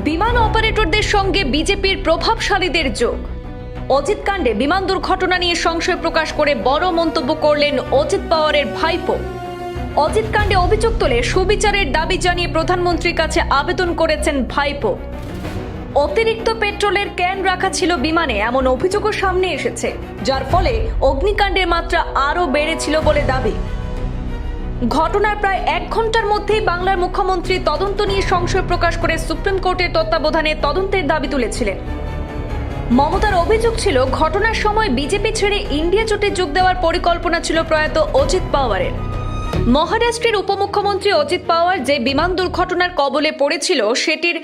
বিমান অপারেটরদের সঙ্গে বিজেপির প্রভাবশালীদের যোগ। অজিত কাণ্ডে বিমান দুর্ঘটনা নিয়ে সংশয় প্রকাশ করে বড় মন্তব্য করলেন অজিত পাওয়ারের ভাইপো। অজিত কাণ্ডে অভিযোগ তুলে সুবিচারের দাবি জানিয়ে প্রধানমন্ত্রীর কাছে আবেদন করেছেন ভাইপো। অতিরিক্ত পেট্রোলের ক্যান রাখা ছিল বিমানে, এমন অভিযোগও সামনে এসেছে, যার ফলে অগ্নিকাণ্ডের মাত্রা আরও বেড়েছিল বলে দাবি। ঘটনার প্রায় 1 ঘন্টার মধ্যেই বাংলার মুখ্যমন্ত্রী তদন্ত নিয়ে সংশয় প্রকাশ করে সুপ্রিম কোর্টের তত্ত্বাবধানে তদন্তের দাবি তুলেছিলেন। মমতার অভিযোগ ছিল ঘটনার সময় বিজেপি ছেড়ে ইন্ডিয়া জোটে যোগ দেওয়ার পরিকল্পনা ছিল প্রয়াত অজিত পাওয়ারের। মহারাষ্ট্রের উপমুখ্যমন্ত্রী অজিত পাওয়ার যে বিমান দুর্ঘটনার কবলে পড়েছিল সেটির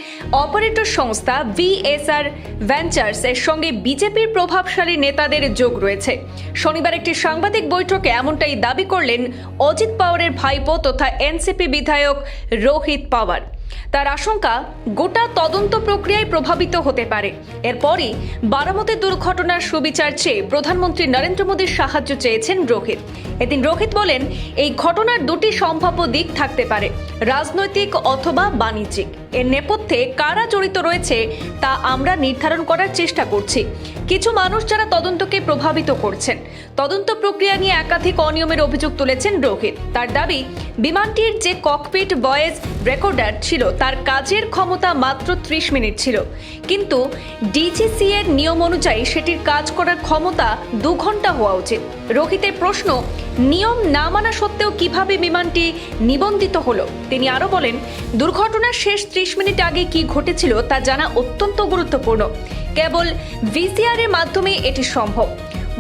অপারেটর সংস্থা ভিএসআর ভেঞ্চার্স এর সঙ্গে বিজেপির প্রভাবশালী নেতাদের যোগ রয়েছে। শনিবার একটি সাংবাদিক বৈঠকে এমনটাই দাবি করলেন অজিত পাওয়ারের ভাইপো তথা এনসিপি বিধায়ক রোহিত পাওয়ার। তার আশঙ্কা গোটা তদন্ত প্রক্রিয়ায় প্রভাবিত হতে পারে। এরপরই বারামতির দুর্ঘটনার সুবিচার চেয়ে প্রধানমন্ত্রী নরেন্দ্র মোদীর সাহায্য চেয়েছেন রোহিত। এদিন রোহিত বলেন, এই ঘটনার দুটি সম্ভাব্য দিক থাকতে পারে, রাজনৈতিক অথবা বাণিজ্যিক। এর নেপথ্যে কারা জড়িত রয়েছে তা আমরা নির্ধারণ করার চেষ্টা করছি। কিছু মানুষ যারা তদন্তকে প্রভাবিত করছেন। তদন্ত প্রক্রিয়া নিয়ে একাধিক অনিয়মের অভিযোগ তুলেছেন রোহিত। তার দাবি, বিমানটির যে ককপিট ভয়েস রেকর্ডার ছিল তার কাজের ক্ষমতা মাত্র 30 মিনিট ছিল, কিন্তু ডিজিসি এর নিয়ম অনুযায়ী সেটির কাজ করার ক্ষমতা 2 ঘন্টা হওয়া উচিত। রোহিতের প্রশ্ন, নিয়ম না মানা সত্ত্বেও কিভাবে বিমানটি নিবন্ধিত হলো? তিনি আরো বলেন, দুর্ঘটনার শেষ 30 মিনিট আগে কি ঘটেছিল তা জানা অত্যন্ত গুরুত্বপূর্ণ। কেবল ভিসিআর এর মাধ্যমে এটি সম্ভব।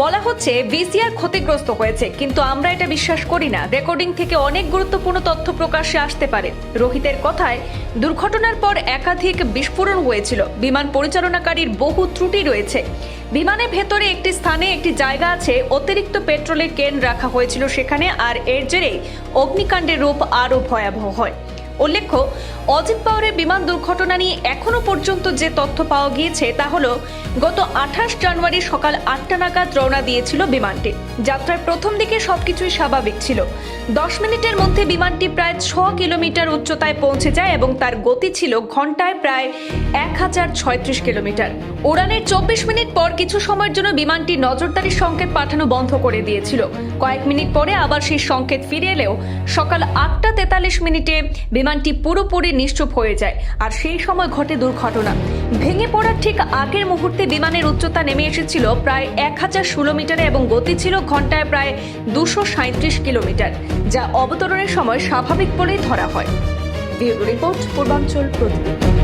বলা হচ্ছে ভিসিআর ক্ষতিগ্রস্ত হয়েছে, কিন্তু আমরা এটা বিশ্বাস করি না। রেকর্ডিং থেকে অনেক গুরুত্বপূর্ণ তথ্য প্রকাশ্যে আসতে পারে। রোহিতের কথায়, দুর্ঘটনার পর একাধিক বিস্ফোরণ হয়েছিল। বিমান পরিচালনাকারীর বহু ত্রুটি রয়েছে। বিমানের ভেতরে একটি স্থানে একটি জায়গা আছে, অতিরিক্ত পেট্রোলের ক্যান রাখা হয়েছিল সেখানে, আর এর জেরেই অগ্নিকাণ্ডের রূপ আরও ভয়াবহ হয়। উল্লেখ্য, অজিত পাওয়ারের বিমান দুর্ঘটনা নিয়ে এখনো পর্যন্ত যে তথ্য পাওয়া গিয়েছে তা হলো, গত 28 জানুয়ারি সকাল 8টা নাগাদ রওনা দিয়েছিল বিমানটি। যাত্রার প্রথম দিকে সবকিছুই স্বাভাবিক ছিল। 10 মিনিটের মধ্যে বিমানটি প্রায় 6 কিলোমিটার উচ্চতায় পৌঁছে যায় এবং তার গতি ছিল ঘন্টায় প্রায় 1036 কিলোমিটার। উড়ানের 24 মিনিট পর কিছু সময়ের জন্য বিমানটি নজরদারি সংকেত পাঠানো বন্ধ করে দিয়েছিল। কয়েক মিনিট পরে আবার সেই সংকেত ফিরে এলেও সকাল 8টা 43 মিনিটে বিমানটি পুরোপুরি নিশ্চুপ হয়ে যায়, আর সেই সময় ঘটে দুর্ঘটনা। ভেঙে পড়ার ঠিক আগের মুহূর্তে বিমানের উচ্চতা নেমে এসেছিল প্রায় 1016 মিটারে এবং গতি ছিল ঘন্টায় প্রায় 237 কিলোমিটার, যা অবতরণের সময় স্বাভাবিক বলেই ধরা হয়। ব্যুরো রিপোর্ট, পূর্বাঞ্চল প্রতিদিন।